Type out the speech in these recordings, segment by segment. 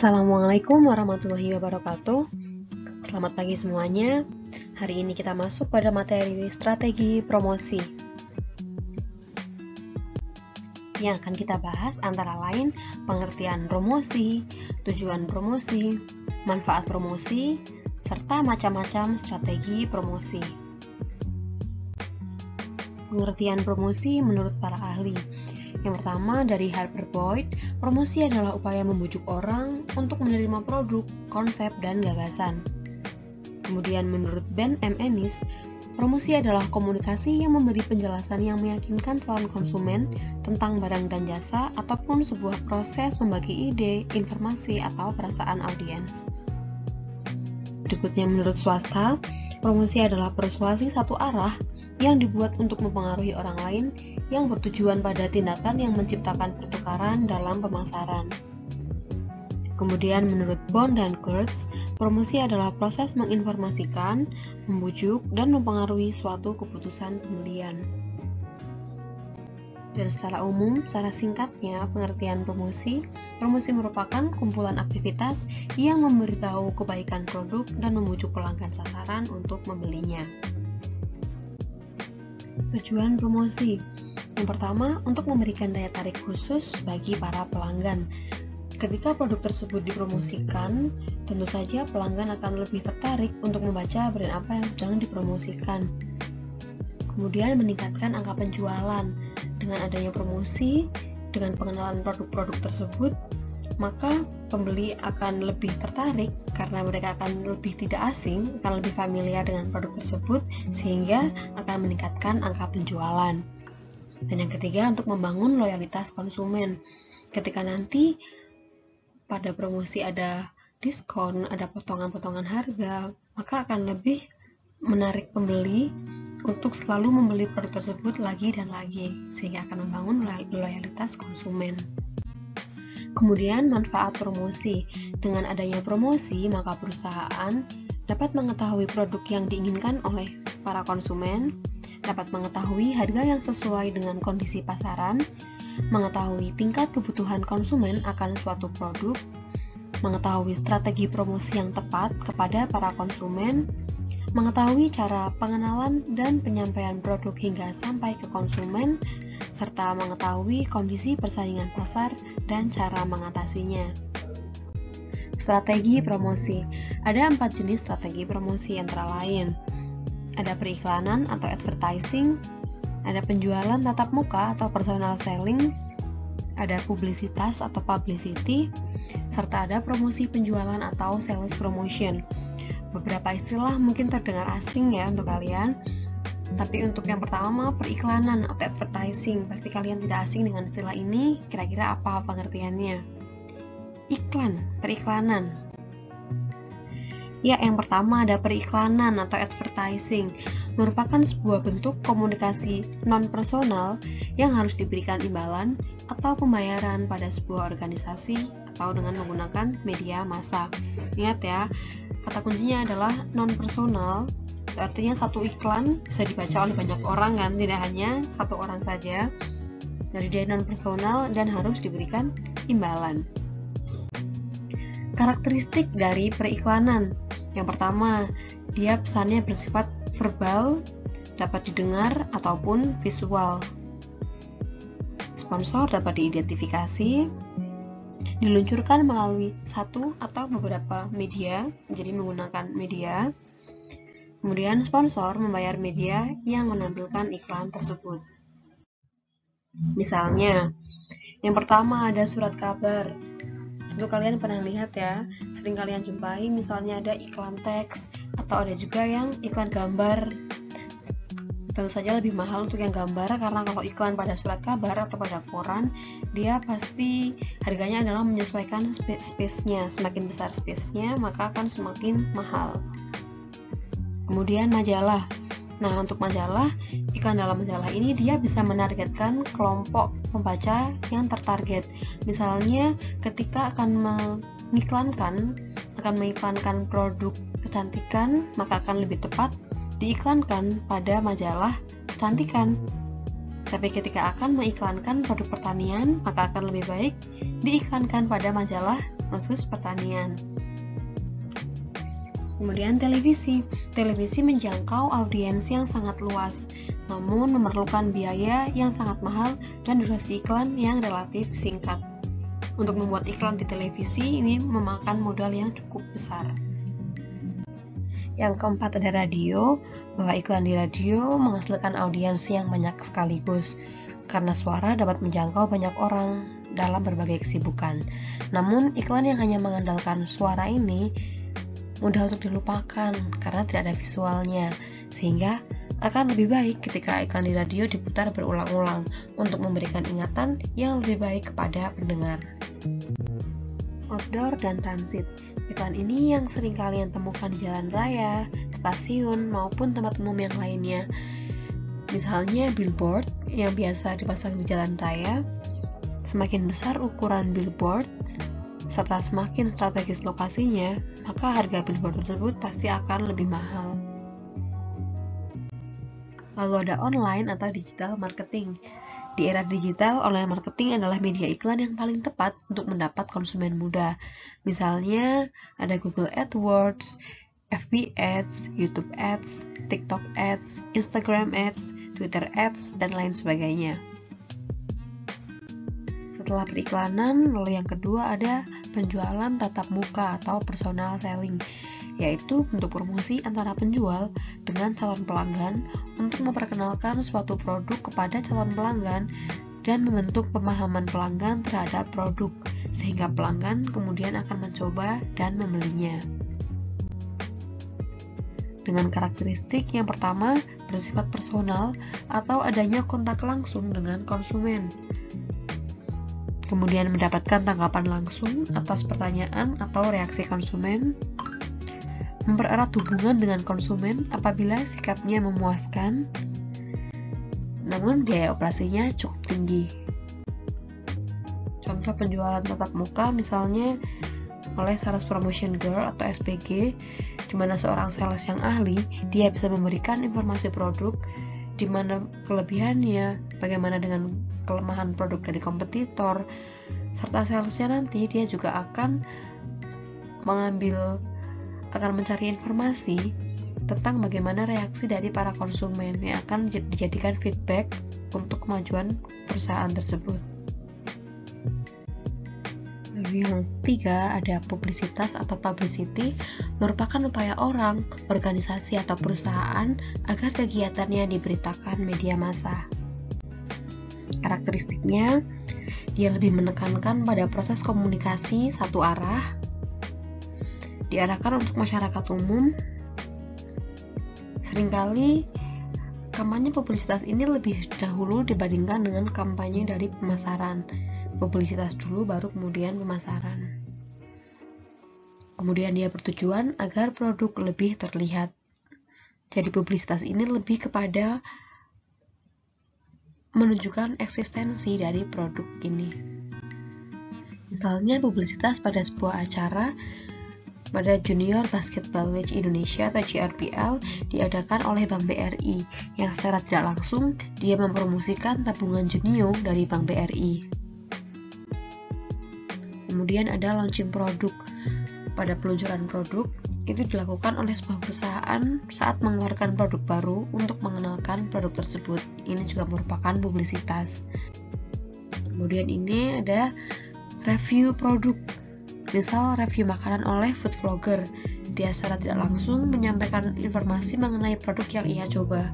Assalamualaikum warahmatullahi wabarakatuh. Selamat pagi semuanya. Hari ini kita masuk pada materi strategi promosi. Yang akan kita bahas antara lain pengertian promosi, tujuan promosi, manfaat promosi, serta macam-macam strategi promosi. Pengertian promosi menurut para ahli. Yang pertama, dari Harper Boyd, promosi adalah upaya membujuk orang untuk menerima produk, konsep, dan gagasan. Kemudian menurut Ben M. Ennis, promosi adalah komunikasi yang memberi penjelasan yang meyakinkan calon konsumen tentang barang dan jasa ataupun sebuah proses membagi ide, informasi, atau perasaan audiens. Berikutnya menurut swasta, promosi adalah persuasi satu arah yang dibuat untuk mempengaruhi orang lain yang bertujuan pada tindakan yang menciptakan pertukaran dalam pemasaran. Kemudian menurut Bond dan Kurtz, promosi adalah proses menginformasikan, membujuk, dan mempengaruhi suatu keputusan pembelian. Dan secara umum, secara singkatnya, pengertian promosi merupakan kumpulan aktivitas yang memberitahu kebaikan produk dan membujuk pelanggan sasaran untuk membelinya. Tujuan promosi. Yang pertama, untuk memberikan daya tarik khusus bagi para pelanggan. Ketika produk tersebut dipromosikan, tentu saja pelanggan akan lebih tertarik untuk membaca brand apa yang sedang dipromosikan. Kemudian meningkatkan angka penjualan. Dengan adanya promosi, dengan pengenalan produk-produk tersebut, maka pembeli akan lebih tertarik karena mereka akan lebih tidak asing, akan lebih familiar dengan produk tersebut, sehingga akan meningkatkan angka penjualan. Dan yang ketiga, untuk membangun loyalitas konsumen. Ketika nanti pada promosi ada diskon, ada potongan-potongan harga, maka akan lebih menarik pembeli untuk selalu membeli produk tersebut lagi dan lagi, sehingga akan membangun loyalitas konsumen. Kemudian manfaat promosi. Dengan adanya promosi, maka perusahaan dapat mengetahui produk yang diinginkan oleh para konsumen, dapat mengetahui harga yang sesuai dengan kondisi pasaran, mengetahui tingkat kebutuhan konsumen akan suatu produk, mengetahui strategi promosi yang tepat kepada para konsumen, mengetahui cara pengenalan dan penyampaian produk hingga sampai ke konsumen, serta mengetahui kondisi persaingan pasar dan cara mengatasinya. Strategi promosi. Ada 4 jenis strategi promosi antara lain. Ada periklanan atau advertising, ada penjualan tatap muka atau personal selling, ada publisitas atau publicity, serta ada promosi penjualan atau sales promotion. Beberapa istilah mungkin terdengar asing ya untuk kalian, tapi untuk yang pertama periklanan atau advertising, pasti kalian tidak asing dengan istilah ini. Kira-kira apa pengertiannya? Iklan, periklanan. Ya, yang pertama ada periklanan atau advertising, merupakan sebuah bentuk komunikasi non-personal yang harus diberikan imbalan atau pembayaran pada sebuah organisasi atau dengan menggunakan media massa. Ingat ya, kata kuncinya adalah non-personal. Artinya satu iklan bisa dibaca oleh banyak orang kan, tidak hanya satu orang saja. Jadi dia non-personal dan harus diberikan imbalan. Karakteristik dari periklanan. Yang pertama, dia pesannya bersifat verbal, dapat didengar ataupun visual. Sponsor dapat diidentifikasi, diluncurkan melalui satu atau beberapa media, jadi menggunakan media. Kemudian sponsor membayar media yang menampilkan iklan tersebut. Misalnya, yang pertama ada surat kabar. Tentu kalian pernah lihat ya, sering kalian jumpai misalnya ada iklan teks atau ada juga yang iklan gambar. Tentu saja lebih mahal untuk yang gambar karena kalau iklan pada surat kabar atau pada koran, dia pasti harganya adalah menyesuaikan space-nya. Semakin besar space-nya, maka akan semakin mahal. Kemudian majalah. Nah, untuk majalah, iklan dalam majalah ini dia bisa menargetkan kelompok pembaca yang tertarget. Misalnya, ketika akan mengiklankan produk kecantikan, maka akan lebih tepat diiklankan pada majalah kecantikan. Tapi ketika akan mengiklankan produk pertanian, maka akan lebih baik diiklankan pada majalah khusus pertanian. Kemudian televisi. Televisi menjangkau audiens yang sangat luas, namun memerlukan biaya yang sangat mahal dan durasi iklan yang relatif singkat. Untuk membuat iklan di televisi ini memakan modal yang cukup besar. Yang keempat ada radio, bahwa iklan di radio menghasilkan audiens yang banyak sekaligus, karena suara dapat menjangkau banyak orang dalam berbagai kesibukan. Namun iklan yang hanya mengandalkan suara ini mudah untuk dilupakan karena tidak ada visualnya, sehingga akan lebih baik ketika iklan di radio diputar berulang-ulang untuk memberikan ingatan yang lebih baik kepada pendengar. Outdoor dan transit. Iklan ini yang sering kalian temukan di jalan raya, stasiun, maupun tempat umum yang lainnya. Misalnya billboard yang biasa dipasang di jalan raya. Semakin besar ukuran billboard serta semakin strategis lokasinya, maka harga billboard tersebut pasti akan lebih mahal. Lalu ada online atau digital marketing. Di era digital, online marketing adalah media iklan yang paling tepat untuk mendapat konsumen muda. Misalnya, ada Google AdWords, FB Ads, YouTube Ads, TikTok Ads, Instagram Ads, Twitter Ads, dan lain sebagainya. Setelah periklanan, lalu yang kedua ada penjualan tatap muka atau personal selling, yaitu bentuk promosi antara penjual dengan calon pelanggan untuk memperkenalkan suatu produk kepada calon pelanggan dan membentuk pemahaman pelanggan terhadap produk, sehingga pelanggan kemudian akan mencoba dan membelinya. Dengan karakteristik yang pertama, bersifat personal atau adanya kontak langsung dengan konsumen. Kemudian mendapatkan tanggapan langsung atas pertanyaan atau reaksi konsumen, mempererat hubungan dengan konsumen apabila sikapnya memuaskan, namun biaya operasinya cukup tinggi. Contoh penjualan tatap muka misalnya oleh Sales Promotion Girl atau SPG, di mana seorang sales yang ahli, dia bisa memberikan informasi produk, di mana kelebihannya, bagaimana dengan kelemahan produk dari kompetitor, serta salesnya nanti dia juga akan mencari informasi tentang bagaimana reaksi dari para konsumen yang akan dijadikan feedback untuk kemajuan perusahaan tersebut. Lalu yang ketiga ada publisitas atau publicity, merupakan upaya orang, organisasi atau perusahaan agar kegiatannya diberitakan media massa. Karakteristiknya, dia lebih menekankan pada proses komunikasi satu arah, diarahkan untuk masyarakat umum. Seringkali kampanye publisitas ini lebih dahulu dibandingkan dengan kampanye dari pemasaran. Publisitas dulu baru kemudian pemasaran. Kemudian dia bertujuan agar produk lebih terlihat. Jadi publisitas ini lebih kepada menunjukkan eksistensi dari produk ini. Misalnya publisitas pada sebuah acara pada Junior Basketball League Indonesia atau JRBL diadakan oleh Bank BRI, yang secara tidak langsung dia mempromosikan tabungan junior dari Bank BRI. Kemudian ada launching produk. Pada peluncuran produk itu dilakukan oleh sebuah perusahaan saat mengeluarkan produk baru untuk mengenalkan produk tersebut. Ini juga merupakan publisitas. Kemudian ini ada review produk. Misal review makanan oleh food vlogger. Dia secara tidak langsung menyampaikan informasi mengenai produk yang ia coba.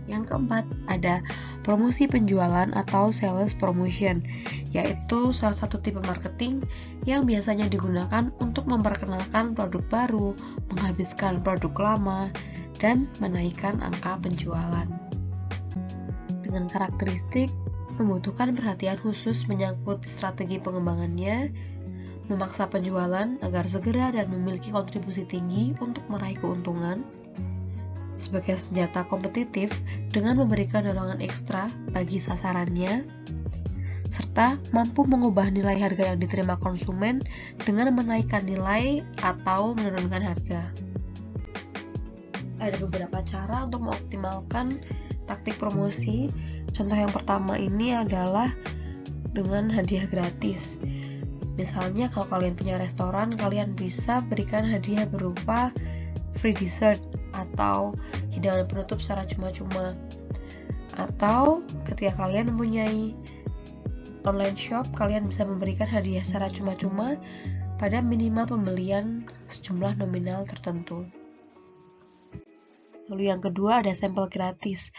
Yang keempat ada promosi penjualan atau sales promotion, yaitu salah satu tipe marketing yang biasanya digunakan untuk memperkenalkan produk baru, menghabiskan produk lama, dan menaikkan angka penjualan. Dengan karakteristik membutuhkan perhatian khusus menyangkut strategi pengembangannya, memaksa penjualan agar segera dan memiliki kontribusi tinggi untuk meraih keuntungan, sebagai senjata kompetitif dengan memberikan dorongan ekstra bagi sasarannya, serta mampu mengubah nilai harga yang diterima konsumen dengan menaikkan nilai atau menurunkan harga. Ada beberapa cara untuk mengoptimalkan taktik promosi. Contoh yang pertama ini adalah dengan hadiah gratis. Misalnya kalau kalian punya restoran, kalian bisa berikan hadiah berupa free dessert atau hidangan penutup secara cuma-cuma. Atau ketika kalian mempunyai online shop, kalian bisa memberikan hadiah secara cuma-cuma pada minimal pembelian sejumlah nominal tertentu. Lalu yang kedua ada sampel gratis.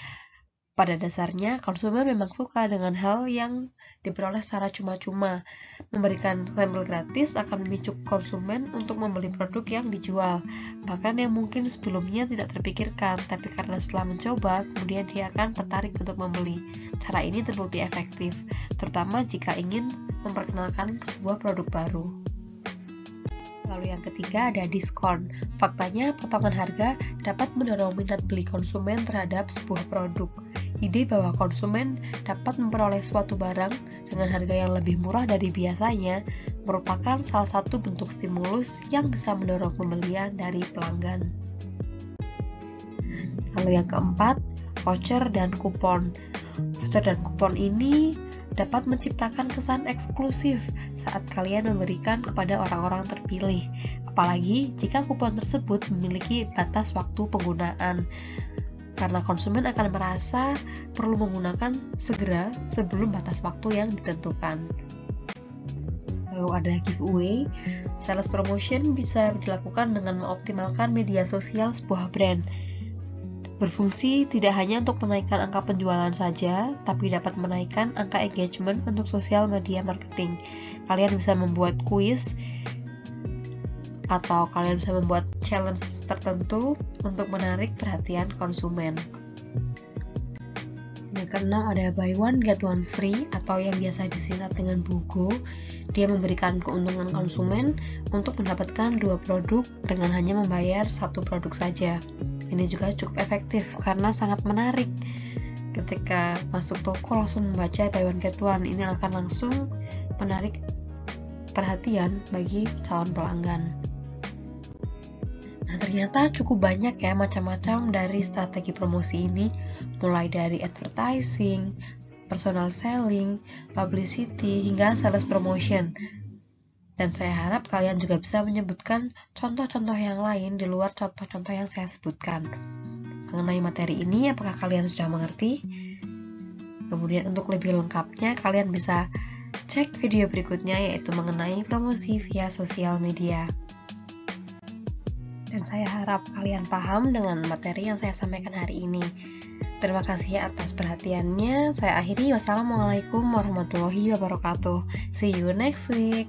Pada dasarnya, konsumen memang suka dengan hal yang diperoleh secara cuma-cuma. Memberikan sampel gratis akan memicu konsumen untuk membeli produk yang dijual, bahkan yang mungkin sebelumnya tidak terpikirkan, tapi karena setelah mencoba, kemudian dia akan tertarik untuk membeli. Cara ini terbukti efektif, terutama jika ingin memperkenalkan sebuah produk baru. Lalu yang ketiga ada diskon. Faktanya, potongan harga dapat mendorong minat beli konsumen terhadap sebuah produk. Ide bahwa konsumen dapat memperoleh suatu barang dengan harga yang lebih murah dari biasanya merupakan salah satu bentuk stimulus yang bisa mendorong pembelian dari pelanggan. Lalu yang keempat, voucher dan kupon. Voucher dan kupon ini dapat menciptakan kesan eksklusif saat kalian memberikan kepada orang-orang terpilih, apalagi jika kupon tersebut memiliki batas waktu penggunaan, karena konsumen akan merasa perlu menggunakan segera sebelum batas waktu yang ditentukan. Lalu ada giveaway. Sales promotion bisa dilakukan dengan mengoptimalkan media sosial sebuah brand. Berfungsi tidak hanya untuk menaikkan angka penjualan saja, tapi dapat menaikkan angka engagement untuk sosial media marketing. Kalian bisa membuat kuis atau kalian bisa membuat challenge tertentu untuk menarik perhatian konsumen. Yang keenam ada buy one get one free atau yang biasa disingkat dengan BOGO. Dia memberikan keuntungan konsumen untuk mendapatkan 2 produk dengan hanya membayar 1 produk saja. Ini juga cukup efektif karena sangat menarik. Ketika masuk toko langsung membaca buy one get one, ini akan langsung menarik perhatian bagi calon pelanggan. Nah, ternyata cukup banyak ya macam-macam dari strategi promosi ini, mulai dari advertising, personal selling, publicity, hingga sales promotion. Dan saya harap kalian juga bisa menyebutkan contoh-contoh yang lain di luar contoh-contoh yang saya sebutkan. Mengenai materi ini, apakah kalian sudah mengerti? Kemudian untuk lebih lengkapnya, kalian bisa cek video berikutnya yaitu mengenai promosi via sosial media. Dan saya harap kalian paham dengan materi yang saya sampaikan hari ini. Terima kasih atas perhatiannya. Saya akhiri. Wassalamualaikum warahmatullahi wabarakatuh. See you next week.